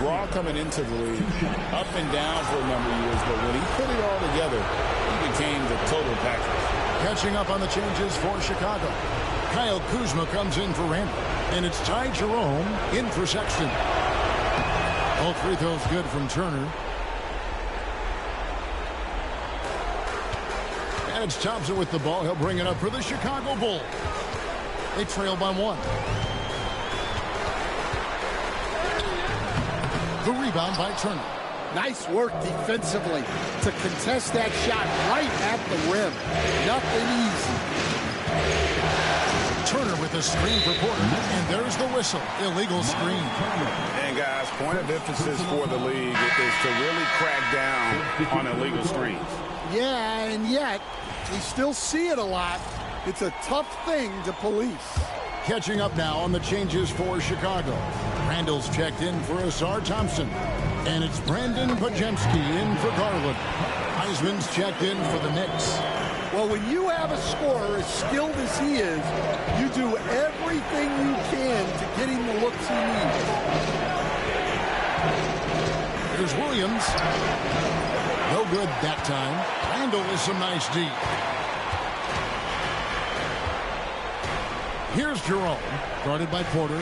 raw coming into the league, up and down for a number of years, but when he put it all together, he became the total package. Catching up on the changes for Chicago. Kyle Kuzma comes in for Randall, and it's Ty Jerome in for Sexton. All free throws good from Turner. And it's Thompson with the ball. He'll bring it up for the Chicago Bulls. They trail by 1. The rebound by Turner. Nice work defensively to contest that shot right at the rim. Nothing easy. Turner with a screen for Porter, and there's the whistle. Illegal screen. And guys, point of emphasis for the league is to really crack down on illegal screens. Yeah, and yet we still see it a lot. It's a tough thing to police. Catching up now on the changes for Chicago. Randall's checked in for Asar Thompson. And it's Brandon Podziemski in for Garland. Heisman's checked in for the Knicks. Well, when you have a scorer as skilled as he is, you do everything you can to get him the looks he needs. Here's Williams. No good that time. Randall with some nice D. Here's Jerome, guarded by Porter.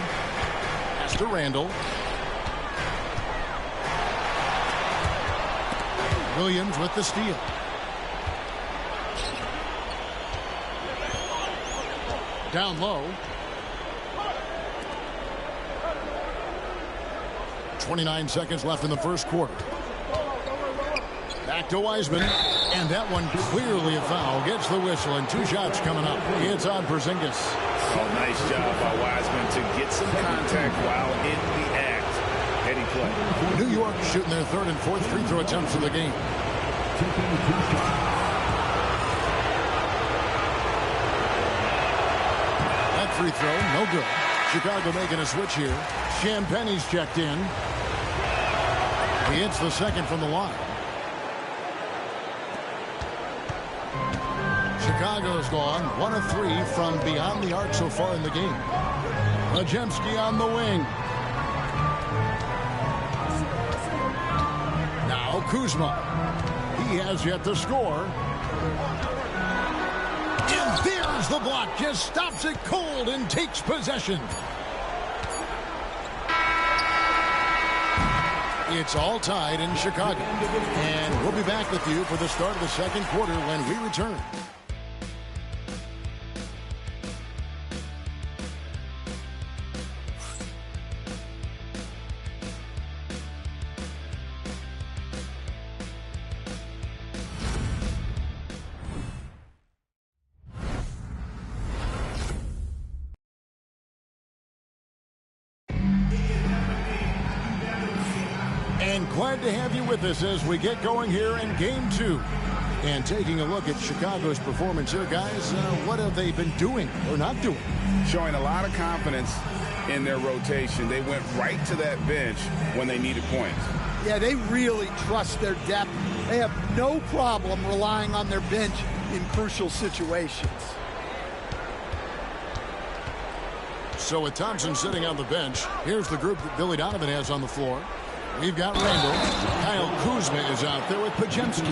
Pass to Randall. Williams with the steal. Down low. 29 seconds left in the first quarter. Back to Wiseman. And that one clearly a foul. Gets the whistle and 2 shots coming up. It's on Porzingis. Oh, nice job by Wiseman to get some contact while in the act. Heady play. New York shooting their 3rd and 4th free throw attempts of the game. That free throw, no good. Chicago making a switch here. Champagne's checked in. He hits the second from the line. Chicago's gone 1 of 3 from beyond the arc so far in the game. Podziemski on the wing. Now Kuzma. He has yet to score. And there's the block. Just stops it cold and takes possession. It's all tied in Chicago. And we'll be back with you for the start of the second quarter when we return. And glad to have you with us as we get going here in Game 2. And taking a look at Chicago's performance here, guys, what have they been doing or not doing? Showing a lot of confidence in their rotation. They went right to that bench when they needed points. Yeah, they really trust their depth. They have no problem relying on their bench in crucial situations. So with Thompson sitting on the bench, here's the group that Billy Donovan has on the floor. We've got Randall. Kyle Kuzma is out there with Podziemski.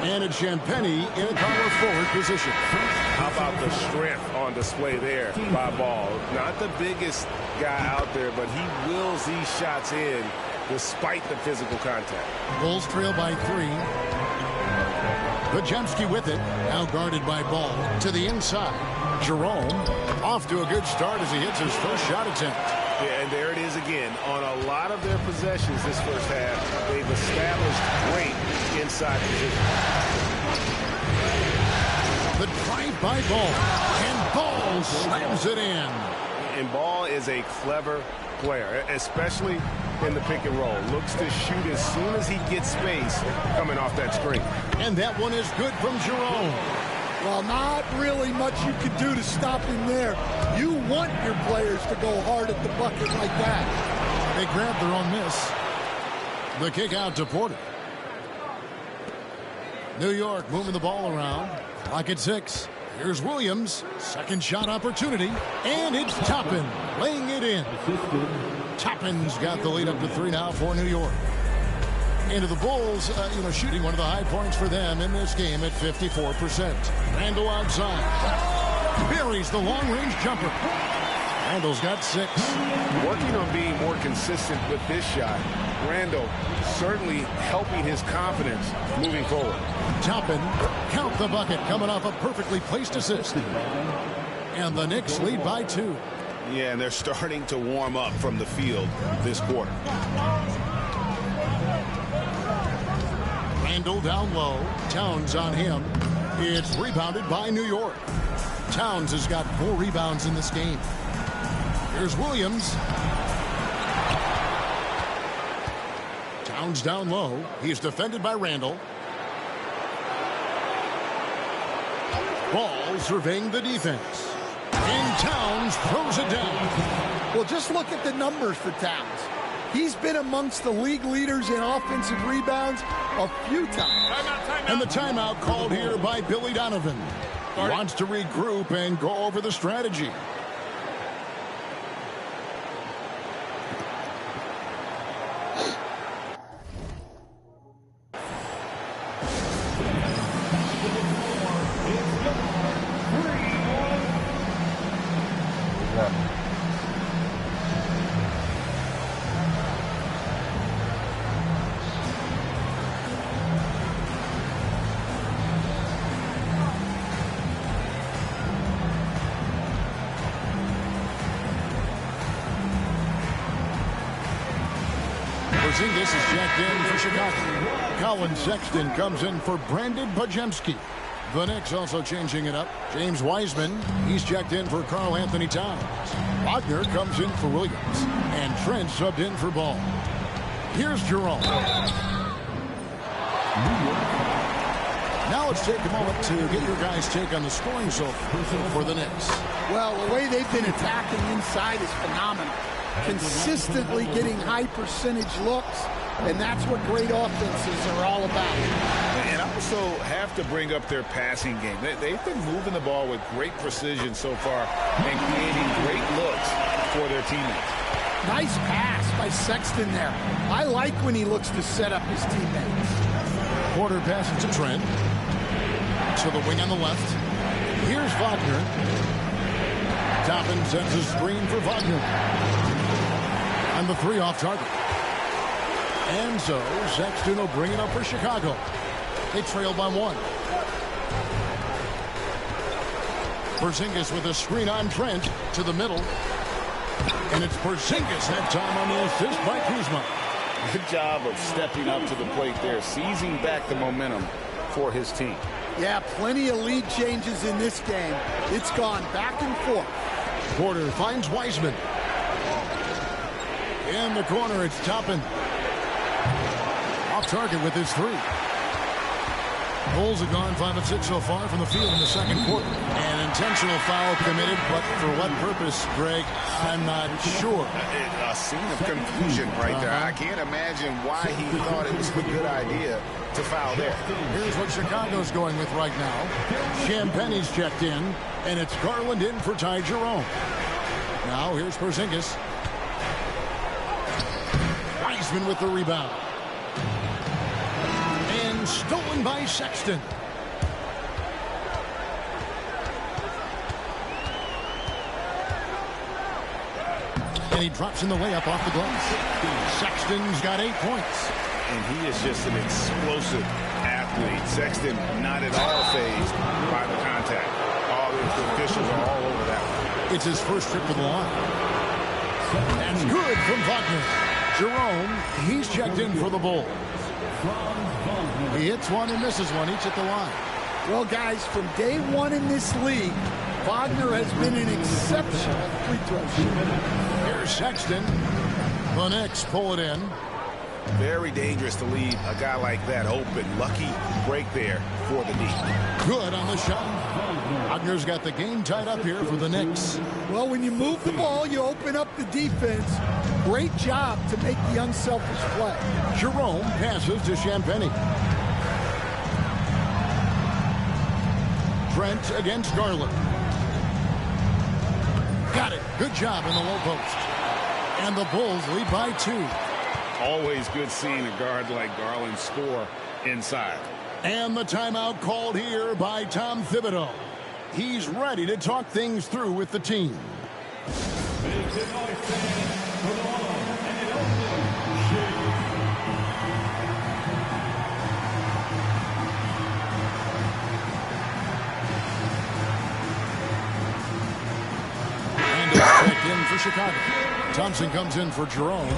And it's Champagnie in a power forward position. How about the strength on display there by Ball? Not the biggest guy out there, but he wills these shots in despite the physical contact. Bulls trail by 3. Podziemski with it. Now guarded by Ball. To the inside. Jerome off to a good start as he hits his first shot attempt. Yeah, and there it is again. On a lot of their possessions this first half, they've established great inside position. The drive by Ball. And Ball slams it in. And Ball is a clever player, especially in the pick and roll. Looks to shoot as soon as he gets space coming off that screen. And that one is good from Jerome. Well, not really much you can do to stop him there. You want your players to go hard at the bucket like that. They grab their own miss. The kick out to Porter. New York moving the ball around. Clock at 6. Here's Williams. Second shot opportunity. And it's Toppin laying it in. Toppin's got the lead up to 3 now for New York. Into the Bulls, shooting one of the high points for them in this game at 54%. Randall outside. Buries the long-range jumper. Randall's got 6. Working on being more consistent with this shot. Randall certainly helping his confidence moving forward. Toppin, count the bucket, coming off a perfectly placed assist. And the Knicks lead by 2. Yeah, and they're starting to warm up from the field this quarter. Randall down low. Towns on him. It's rebounded by New York. Towns has got 4 rebounds in this game. Here's Williams. Towns down low. He's defended by Randall. Ball surveying the defense. And Towns throws it down. Well, just look at the numbers for Towns. He's been amongst the league leaders in offensive rebounds a few times. Timeout. And the timeout called here by Billy Donovan. Wants to regroup and go over the strategy. Porzingis is checked in for Chicago. Colin Sexton comes in for Brandon Podziemski. The Knicks also changing it up. James Wiseman, he's checked in for Karl Anthony Towns. Wagner comes in for Williams. And Trent subbed in for Ball. Here's Jerome. Now let's take a moment to get your guys' take on the scoring so far for the Knicks. Well, the way they've been attacking inside is phenomenal. Consistently getting high percentage looks, and that's what great offenses are all about. And also have to bring up their passing game. They've been moving the ball with great precision so far and creating great looks for their teammates. Nice pass by Sexton there. I like when he looks to set up his teammates. Porter passes to Trent. To the wing on the left. Here's Wagner. Toppin sends a screen for Wagner. And the 3 off target. And so Sexton will bring it up for Chicago. They trail by 1. Porzingis with a screen on Trent to the middle. And it's Porzingis that time on the assist by Kuzma. Good job of stepping up to the plate there, seizing back the momentum for his team. Yeah, plenty of lead changes in this game. It's gone back and forth. Porter finds Wiseman. In the corner, it's Toppin. Off target with his 3. Bulls have gone 5 of 6 so far from the field in the second quarter. An intentional foul committed, but for what purpose, Greg, I'm not sure. A scene of confusion right there. I can't imagine why he thought it was a good idea to foul there. Here's what Chicago's going with right now. Champagne's checked in, and it's Garland in for Ty Jerome. Now here's Porzingis. Wiseman with the rebound. And stolen by Sexton. And he drops in the layup off the glass. Sexton's got 8 points. And he is just an explosive athlete. Sexton not at all fazed by the contact. All the officials are all over that one. It's his first trip to the line. That's good from Wagner. Jerome, he's checked in for the Bulls. He hits one and misses one, each at the line. Well, guys, from day one in this league, Wagner has been an exceptional free throw shooter. Here's Sexton. The Knicks pull it in. Very dangerous to leave a guy like that open. Lucky break there for the D. Good on the shot. Wagner's got the game tied up here for the Knicks. Well, when you move the ball, you open up the defense. Great job to make the unselfish play. Jerome passes to Champagnie. Trent against Garland. Got it. Good job in the low post. And the Bulls lead by 2. Always good seeing a guard like Garland score inside. And the timeout called here by Tom Thibodeau. He's ready to talk things through with the team. And it's checked in for Chicago. Thompson comes in for Jerome.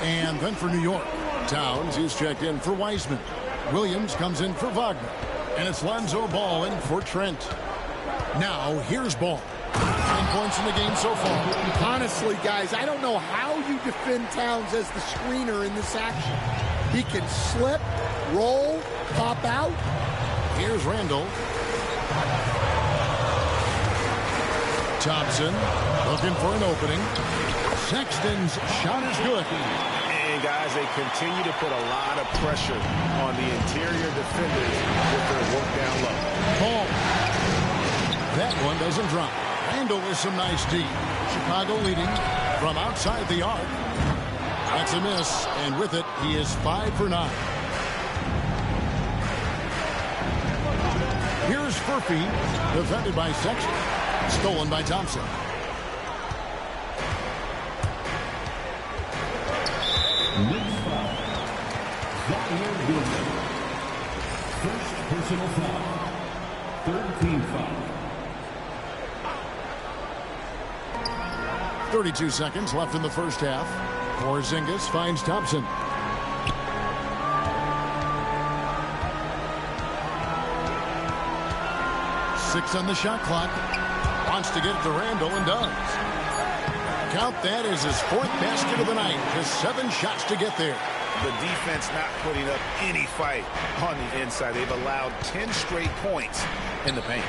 And then for New York, Towns is checked in for Wiseman. Williams comes in for Wagner. And it's Lonzo Ball in for Trent. Now, here's Ball. 10 points in the game so far. Honestly, guys, I don't know how you defend Towns as the screener in this action. He can slip, roll, pop out. Here's Randall. Thompson looking for an opening. Sexton's shot is good. And guys, they continue to put a lot of pressure on the interior defenders with their work down low. Ball. That one doesn't drop. Randall with some nice D. Chicago leading from outside the arc. That's a miss, and with it, he is 5 for 9. Here's Furphy, defended by Sexton. Stolen by Thompson. First personal foul. Third team foul. 32 seconds left in the first half. Porzingis finds Thompson. Six on the shot clock. Wants to get it to Randall and does. Count that as his 4th basket of the night. Just 7 shots to get there. The defense not putting up any fight on the inside. They've allowed 10 straight points in the paint.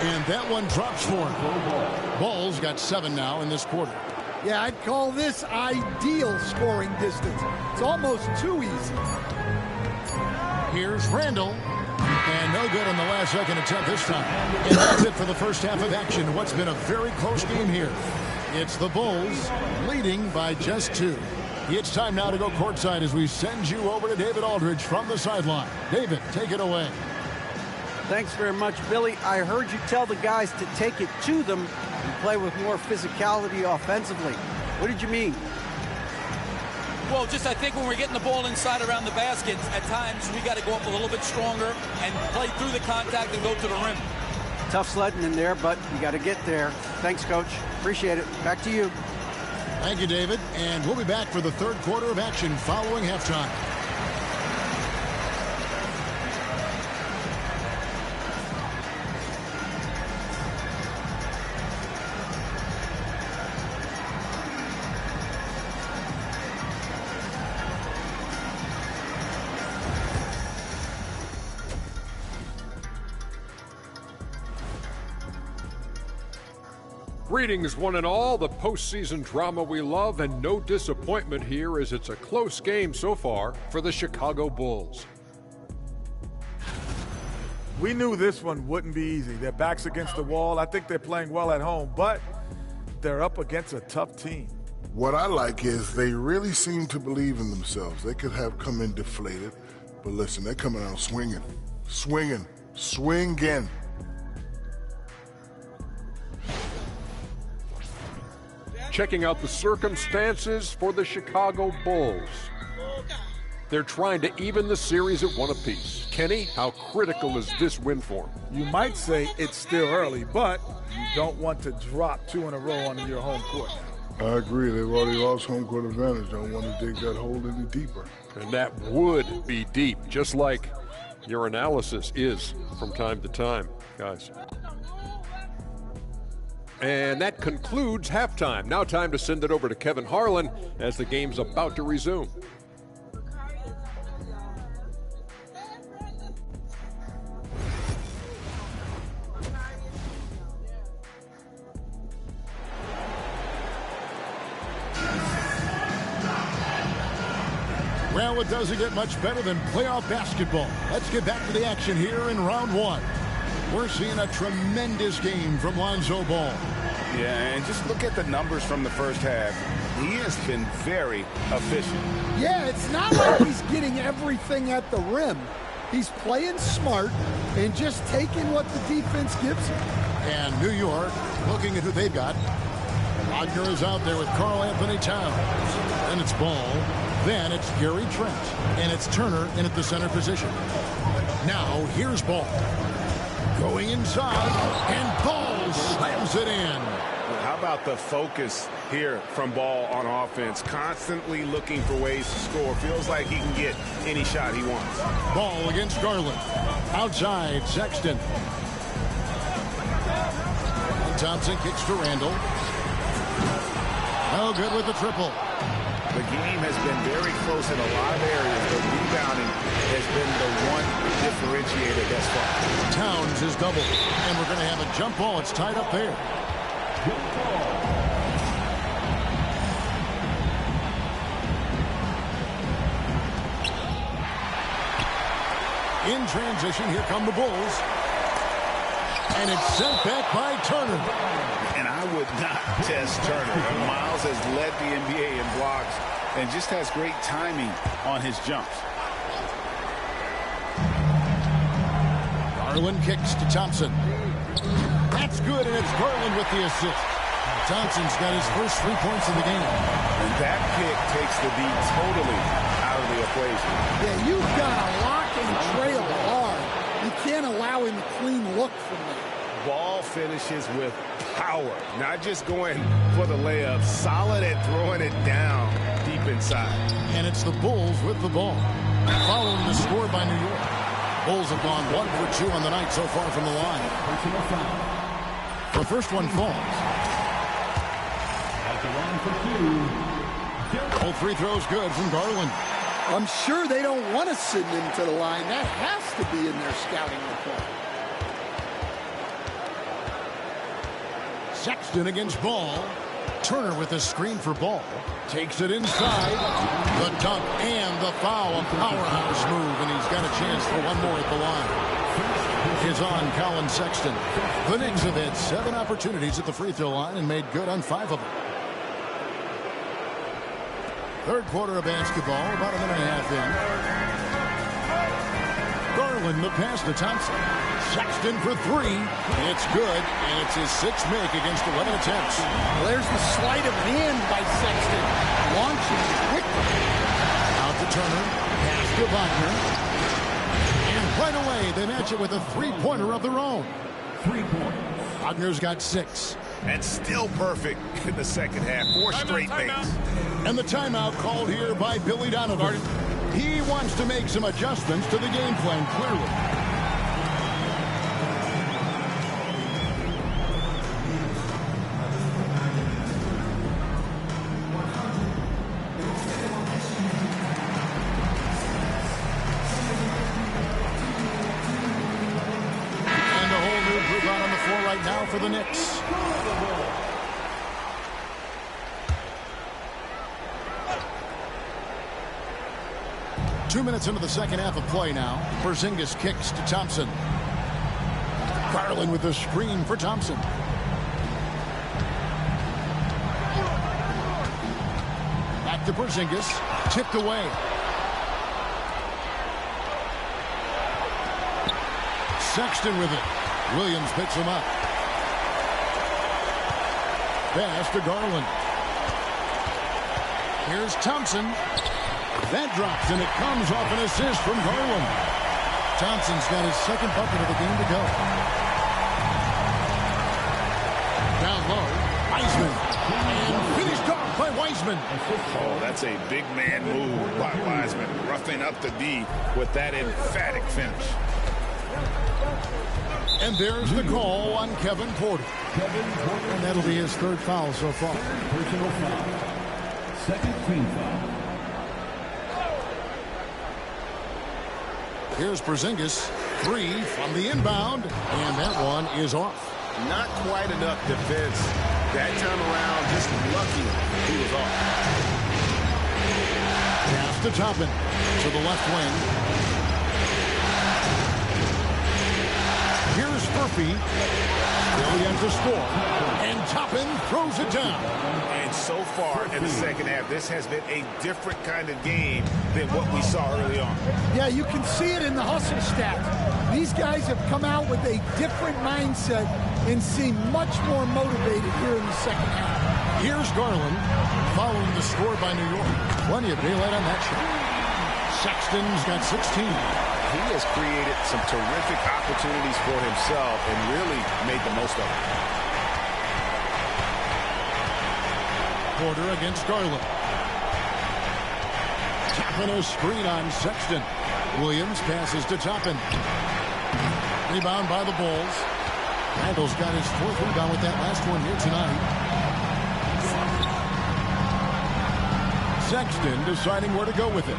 And that one drops for him. Ball's got 7 now in this quarter. Yeah, I'd call this ideal scoring distance. It's almost too easy. Here's Randall. And no good on the last second attempt this time. And that's it for the first half of action. What's been a very close game here. It's the Bulls leading by just 2. It's time now to go courtside as we send you over to David Aldridge from the sideline. David, take it away. Thanks very much, Billy. I heard you tell the guys to take it to them and play with more physicality offensively. What did you mean? Well, just I think when we're getting the ball inside around the basket, at times we got to go up a little bit stronger and play through the contact and go to the rim. Tough sledding in there, but you got to get there. Thanks, Coach. Appreciate it. Back to you. Thank you, David. And we'll be back for the third quarter of action following halftime. Greetings, one and all. The postseason drama we love, and no disappointment here as it's a close game so far for the Chicago Bulls. We knew this one wouldn't be easy. Their backs against the wall. I think they're playing well at home, but they're up against a tough team. What I like is they really seem to believe in themselves. They could have come in deflated, but listen, they're coming out swinging, swinging, swinging. Checking out the circumstances for the Chicago Bulls. They're trying to even the series at 1 apiece. Kenny, how critical is this win for them? You might say it's still early, but you don't want to drop 2 in a row on your home court. I agree. They've already lost home court advantage. Don't want to dig that hole any deeper. And that would be deep, just like your analysis is from time to time, guys. And that concludes halftime. Now time to send it over to Kevin Harlan as the game's about to resume. Well, it doesn't get much better than playoff basketball. Let's get back to the action here in round 1. We're seeing a tremendous game from Lonzo Ball. Yeah, and just look at the numbers from the first half. He has been very efficient. Yeah, it's not like he's getting everything at the rim. He's playing smart and just taking what the defense gives him. And New York looking at who they've got. Wagner is out there with Karl Anthony Towns. Then it's Ball. Then it's Gary Trent. And it's Turner in at the center position. Now here's Ball. Going inside. And Ball slams it in. How about the focus here from Ball on offense? Constantly looking for ways to score. Feels like he can get any shot he wants. Ball against Garland. Outside, Sexton. Thompson kicks to Randall. No good with the triple. The game has been very close in a lot of areas, but rebounding has been the one differentiator thus far. Towns is doubled, and we're going to have a jump ball. It's tied up there. In transition, here come the Bulls. And it's sent back by Turner. And I would not test Turner. Miles has led the NBA in blocks and just has great timing on his jumps. Garland kicks to Thompson. That's good, and it's Garland with the assist. Thompson's got his first 3 points of the game. And that pick takes the beat totally out of the equation. Yeah, you've got to lock and trail hard. You can't allow him a clean look from there. Ball finishes with power, not just going for the layup, solid at throwing it down deep inside. And it's the Bulls with the ball. Following the score by New York. Bulls have gone 1 for 2 on the night so far from the line. The first one falls. At the line for 2. Both free throws good from Garland. I'm sure they don't want to send him to the line. That has to be in their scouting report. Sexton against Ball. Turner with a screen for Ball. Takes it inside. The dunk and the foul. A powerhouse move, and he's got a chance for one more at the line. Is on Colin Sexton. The Knicks have had 7 opportunities at the free throw line and made good on 5 of them. Third quarter of basketball, about a minute and a half in. Garland the pass to Thompson. Sexton for 3. It's good, and it's his 6th make against 11 attempts. Well, there's the sleight of hand by Sexton. Launching quickly. Out to Turner. Pass to Wagner. And right away, they match it with a 3-pointer of their own. 3 points. Wagner's got 6. And still perfect in the second half. 4 straight makes. And the timeout called here by Billy Donovan. He wants to make some adjustments to the game plan, clearly. And a whole new group out on the floor right now for the Knicks. 2 minutes into the second half of play now. Porzingis kicks to Thompson. Garland with the screen for Thompson. Back to Porzingis. Tipped away. Sexton with it. Williams picks him up. Pass to Garland. Here's Thompson. That drops, and it comes off an assist from Garland. Thompson's got his 2nd bucket of the game to go. Down low, Wiseman. And finished off by Wiseman. Oh, that's a big man move by Wiseman. Roughing up the D with that emphatic finish. And there's the call on Kevin Porter. And that'll be his 3rd foul so far. Personal foul. 2nd team foul. Here's Porzingis, 3 from the inbound, and that one is off. Not quite enough defense. That time around, just lucky he was off. Pass to Toppin to the left wing. Here's Murphy. Williams to score. And Toppin throws it down. And so far in the second half, this has been a different kind of game than what we saw early on. Yeah, you can see it in the hustle stats. These guys have come out with a different mindset and seem much more motivated here in the second half. Here's Garland following the score by New York. Plenty of daylight on that shot. Sexton's got 16. He has created some terrific opportunities for himself and really made the most of it. Porter against Garland. Toppin a screen on Sexton. Williams passes to Toppin. Rebound by the Bulls. Randall's got his 4th rebound with that last one here tonight. Sexton deciding where to go with it.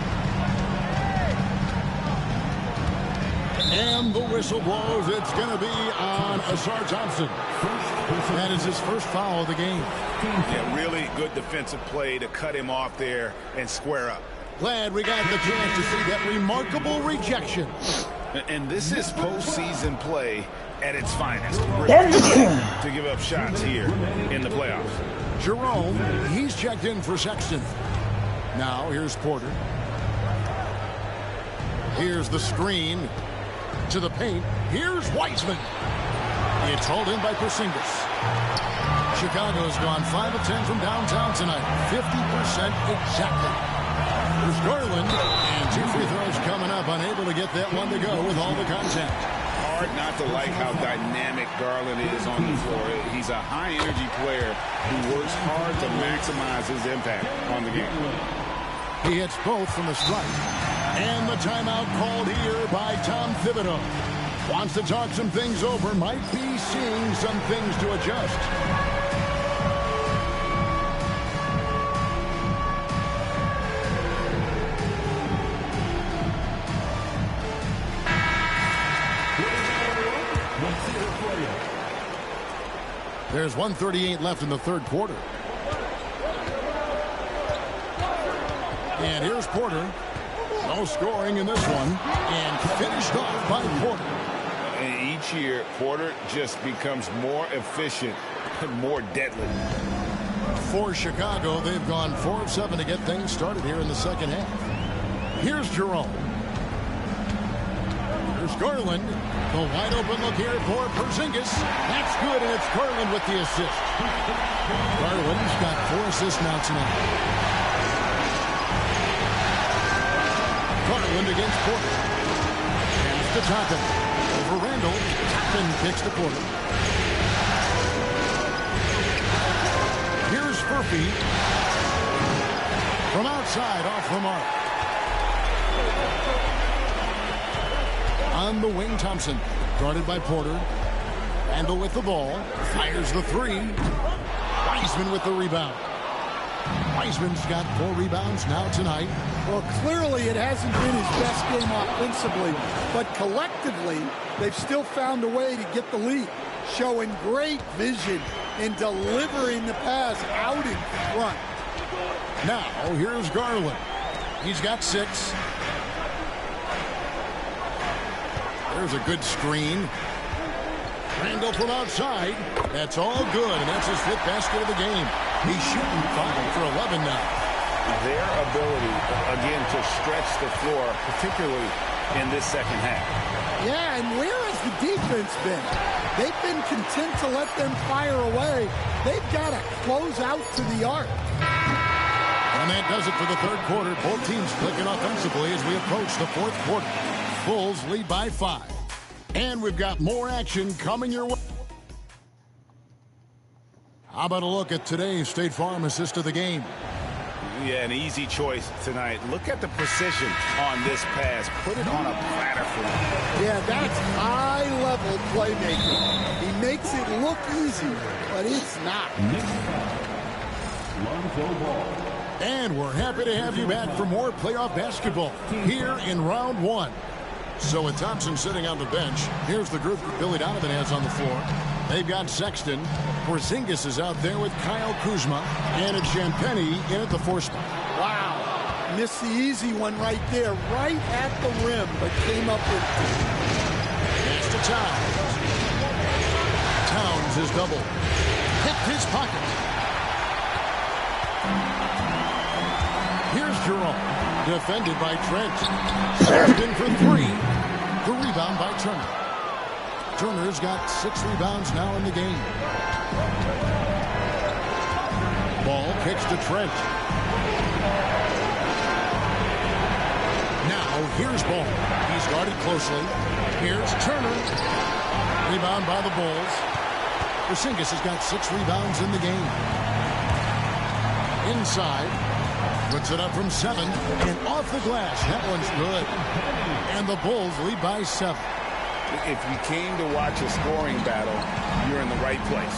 And the whistle blows. It's going to be on Ausar Thompson. That is his first foul of the game. Yeah, really good defensive play to cut him off there and square up. Glad we got the chance to see that remarkable rejection. And this is postseason play at its finest. To give up shots here in the playoffs. Jerome, he's checked in for Sexton. Now here's Porter. Here's the screen to the paint. Here's Wiseman. It's hauled in by Porzingis. Chicago's gone 5 of 10 from downtown tonight. 50% exactly. There's Garland, and 2 free throws coming up. Unable to get that one to go with all the contact. Hard not to like how dynamic Garland is on the floor. He's a high-energy player who works hard to maximize his impact on the game. He hits both from the stripe. And the timeout called here by Tom Thibodeau. Wants to talk some things over. Might be seeing some things to adjust. There's 1:38 left in the third quarter. And here's Porter. No scoring in this one. And finished off by Porter. And each year, Porter just becomes more efficient and more deadly. For Chicago, they've gone 4 of 7 to get things started here in the second half. Here's Jerome. Here's Garland. The wide open look here for Porzingis. That's good, and it's Garland with the assist. Garland's got 4 assists now tonight. Garland against Porter. Pass to Toppin. Over Randall. Toppin kicks to Porter. Here's Furphy. From outside, off the mark. On the wing, Thompson. Guarded by Porter. Randall with the ball. Fires the 3. Wiseman with the rebound. Wiseman's got 4 rebounds now tonight. Well, clearly it hasn't been his best game offensively, but collectively, they've still found a way to get the lead, showing great vision and delivering the pass out in front. Now, here's Garland. He's got 6. There's a good screen. Randall from outside. That's all good, and that's his 5th basket of the game. He's shooting 5 for 11 now. Their ability, again, to stretch the floor, particularly in this second half. Yeah, and where has the defense been? They've been content to let them fire away. They've got to close out to the arc. And that does it for the third quarter. Both teams clicking offensively as we approach the 4th quarter. Bulls lead by 5. And we've got more action coming your way. How about a look at today's State Farm assist of the game? Yeah, an easy choice tonight. Look at the precision on this pass. Put it on a platter for him. Yeah, that's high-level playmaking. He makes it look easy, but it's not. And we're happy to have you back for more playoff basketball here in round 1. So with Thompson sitting on the bench, here's the group that Billy Donovan has on the floor. They've got Sexton. Porzingis is out there with Kyle Kuzma. And it's Champagnie in at the 4 spot. Wow. Missed the easy one right there, right at the rim, but came up with it. Pass to Towns. Towns Towns is double. Picked his pocket. Here's Jerome. Defended by Trent. Sexton for 3. The rebound by Turner. Turner's got 6 rebounds now in the game. Ball kicks to Trent. Now here's Ball. He's guarded closely. Here's Turner. Rebound by the Bulls. Porzingis has got 6 rebounds in the game. Inside. Puts it up from 7. And off the glass. That one's good. And the Bulls lead by 7. If you came to watch a scoring battle, you're in the right place.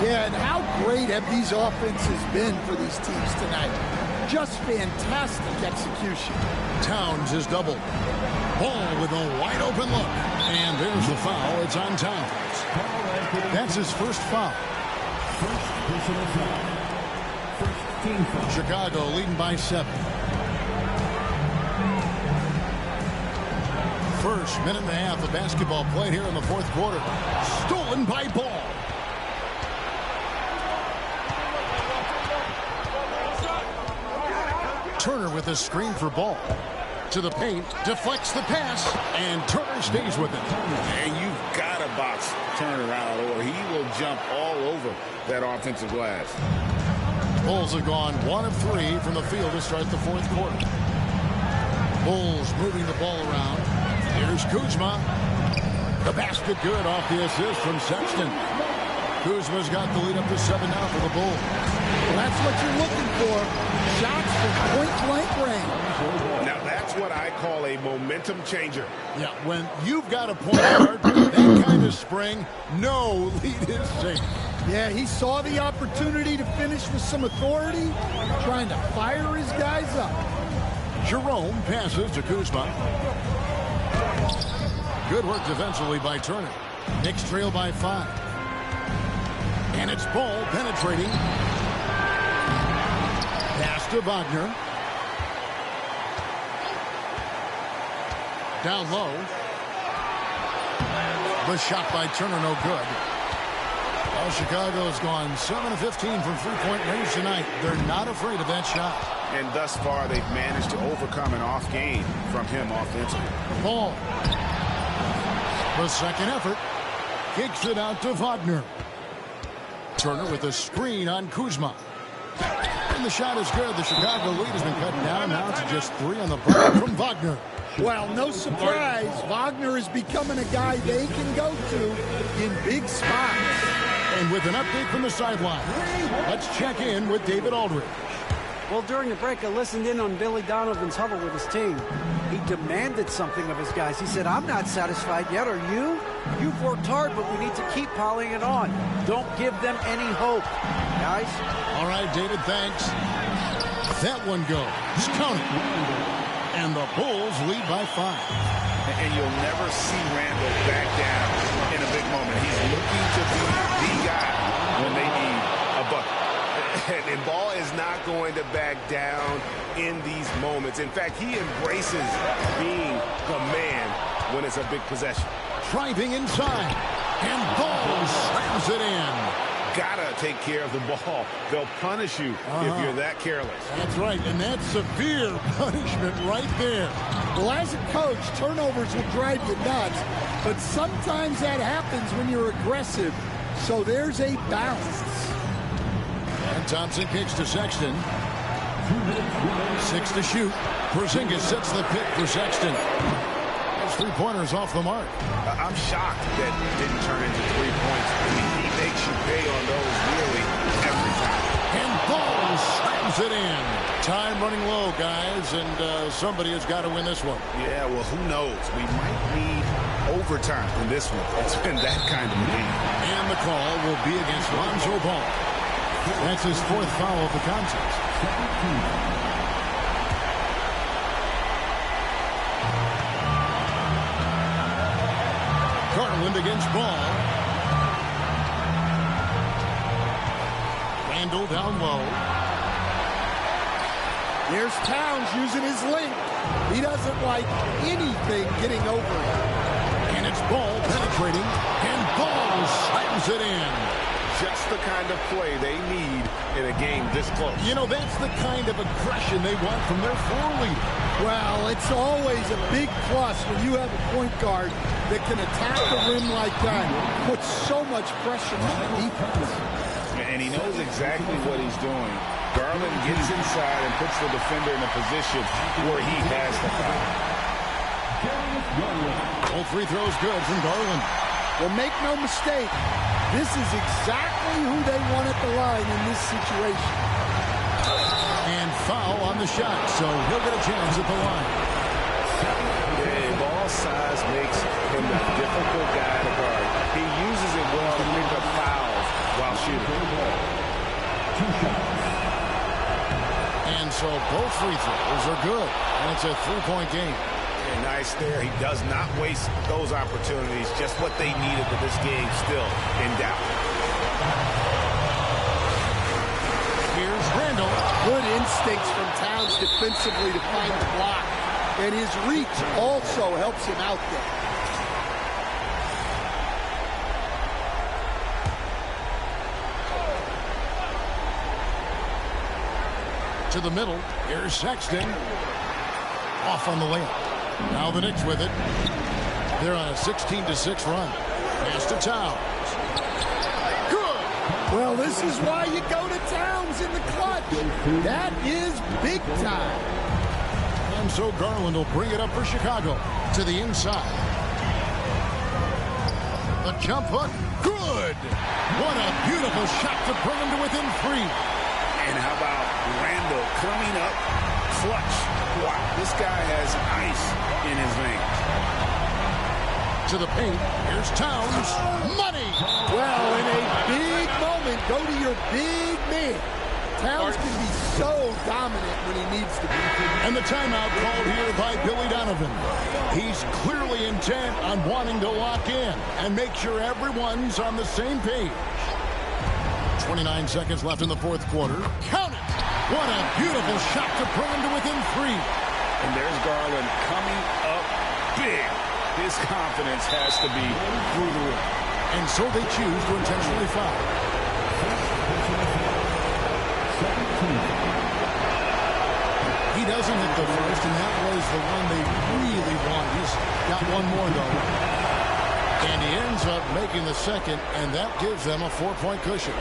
Yeah, and how great have these offenses been for these teams tonight? Just fantastic execution. Towns is double. Ball with a wide open look. And there's the foul. It's on Towns. That's his first foul. First personal foul. First team foul. Chicago leading by 7. First minute and a half of basketball played here in the fourth quarter. Stolen by Ball. Turner with a screen for Ball. To the paint, deflects the pass, and Turner stays with it. And you've got to box Turner out, or he will jump all over that offensive glass. Bulls have gone 1 of 3 from the field to start the fourth quarter. Bulls moving the ball around. Here's Kuzma. The basket good off the assist from Sexton. Kuzma's got the lead up to 7 now for the Bulls. Well, that's what you're looking for. Shots from point-blank range. Now, that's what I call a momentum changer. Yeah, when you've got a point guard, that kind of spring, no lead is safe. Yeah, he saw the opportunity to finish with some authority, trying to fire his guys up. Jerome passes to Kuzma. Good work defensively by Turner. Knicks trail by 5. And it's Ball penetrating. Pass to Wagner. Down low. The shot by Turner, no good. Well, Chicago's gone 7 of 15 from three-point range tonight. They're not afraid of that shot. And thus far, they've managed to overcome an off game from him offensively. Ball. The second effort. Kicks it out to Wagner. Turner with a screen on Kuzma. And the shot is good. The Chicago lead has been cut down now to just 3 on the break from Wagner. Well, no surprise, Wagner is becoming a guy they can go to in big spots. And with an update from the sideline, let's check in with David Aldridge. Well, during the break, I listened in on Billy Donovan's huddle with his team. He demanded something of his guys. He said, I'm not satisfied yet, are you? You've worked hard, but we need to keep piling it on. Don't give them any hope, guys. All right, David, thanks. That one goes. Count it. And the Bulls lead by 5. And you'll never see Randall back down in a big moment. He's looking to be the guy when they need a bucket. And Ball is not going to back down in these moments. In fact, he embraces being the man when it's a big possession. Driving inside. And Ball slams it in. Gotta take care of the ball. They'll punish you if you're that careless. That's right, and that's severe punishment right there. Well, as a coach, turnovers will drive you nuts, but sometimes that happens when you're aggressive. So there's a balance. And Thompson kicks to Sexton. 6 to shoot. Porzingis sets the pick for Sexton. Those 3-pointers off the mark. I'm shocked that didn't turn into 3 points. I mean, he makes you pay on those nearly every time. And Ball slams it in. Time running low, guys, and somebody has got to win this one. Yeah, well, who knows? We might need overtime in this one. It's been that kind of game. And the call will be against Lonzo Ball. That's his 4th foul of the contest. Garland against Ball. Randall down low. There's Towns using his length. He doesn't like anything getting over him. And it's Ball penetrating, and Ball slams it in. Just the kind of play they need in a game this close. You know, that's the kind of aggression they want from their floor leader. Well, it's always a big plus when you have a point guard that can attack the rim like that, put so much pressure on the defense. And he knows exactly what he's doing. Garland gets inside and puts the defender in a position where he has to foul. All free throws good from Garland. Well, make no mistake, this is exactly who they want at the line in this situation. And foul on the shot, so he'll get a chance at the line. Yeah, ball size makes him a difficult guy to guard. He uses it well to pick up fouls while shooting. And so both free throws are good, and it's a three-point game. Yeah, nice there. He does not waste those opportunities. Just what they needed, but this game still in doubt. Here's Randall. Good instincts from Towns defensively to find the block. And his reach also helps him out there. To the middle. Here's Sexton. Off on the layup. Now the Knicks with it. They're on a 16-6 run. Pass to Towns. Good. Well, this is why you go to Towns in the clutch. That is big time. And so Garland will bring it up for Chicago. To the inside. The jump hook. Good. What a beautiful shot to bring him to within 3. And how about Randall coming up clutch? Wow, this guy has ice in his veins. To the paint, here's Towns. Money! Well, in a big moment, go to your big man. Towns can be so dominant when he needs to be. And the timeout called here by Billy Donovan. He's clearly intent on wanting to lock in and make sure everyone's on the same page. 29 seconds left in the fourth quarter. Count it! What a beautiful shot to bring him to within 3. And there's Garland coming up big. His confidence has to be through the roof. And so they choose to intentionally foul. He doesn't hit the first, and that was the one they really want. He's got one more, though. And he ends up making the second, and that gives them a 4-point cushion.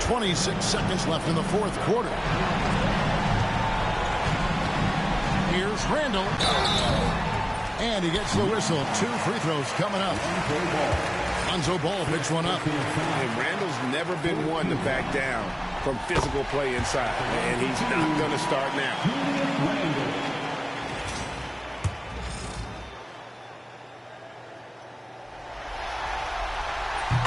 26 seconds left in the fourth quarter. Here's Randall. And he gets the whistle. 2 free throws coming up. Lonzo Ball picks one up. And Randall's never been one to back down from physical play inside. And he's not going to start now.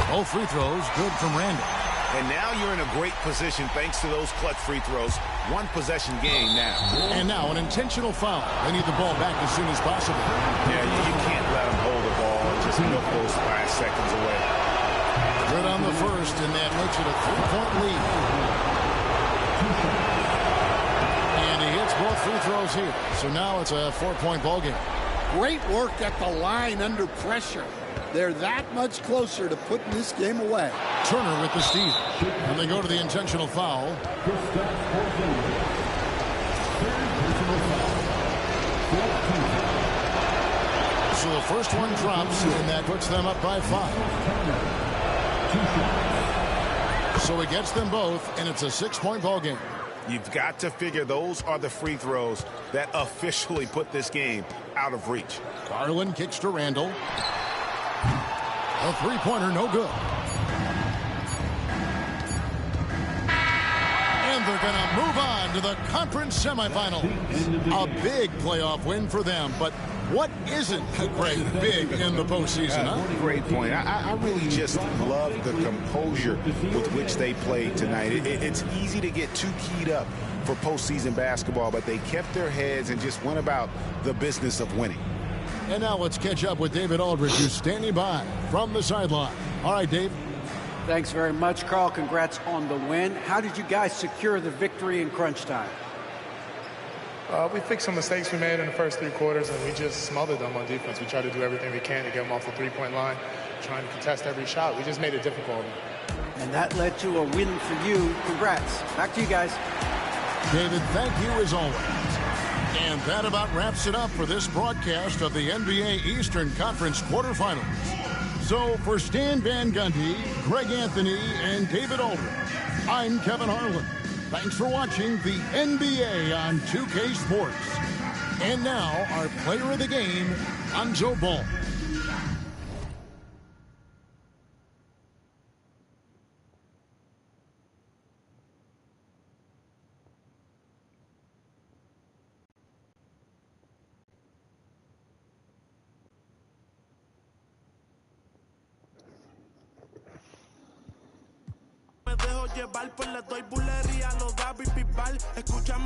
Both free throws good from Randall. And now you're in a great position thanks to those clutch free throws. One possession game now. And now an intentional foul. They need the ball back as soon as possible. Yeah, you can't let them hold the ball and just milk those 5 seconds away. Good on the first, and that makes it a 3-point lead. And he hits both free throws here. So now it's a 4-point ball game. Great work at the line under pressure. They're that much closer to putting this game away. Turner with the steal. And they go to the intentional foul. So the first one drops, and that puts them up by 5. So it gets them both, and it's a 6-point ball game. You've got to figure those are the free throws that officially put this game out of reach. Garland kicks to Randall. A three-pointer, no good. And they're going to move on to the conference semifinals. A big playoff win for them, but what isn't Greg big in the postseason, huh? Great point. I really just love the composure with which they played tonight. It's easy to get too keyed up for postseason basketball, but they kept their heads and just went about the business of winning. And now let's catch up with David Aldridge, who's standing by from the sideline. All right, Dave. Thanks very much, Carl. Congrats on the win. How did you guys secure the victory in crunch time? We fixed some mistakes we made in the first 3 quarters, and we just smothered them on defense. We tried to do everything we can to get them off the three-point line, trying to contest every shot. We just made it difficult. And that led to a win for you. Congrats. Back to you guys. David, thank you as always. And that about wraps it up for this broadcast of the NBA Eastern Conference quarterfinals. So for Stan Van Gundy, Greg Anthony, and David Aldridge, I'm Kevin Harlan. Thanks for watching the NBA on 2K Sports. And now, our player of the game, Lonzo Ball. Me dejo llevar, pues le doy bulería, lo da Bipipal. Escúchame.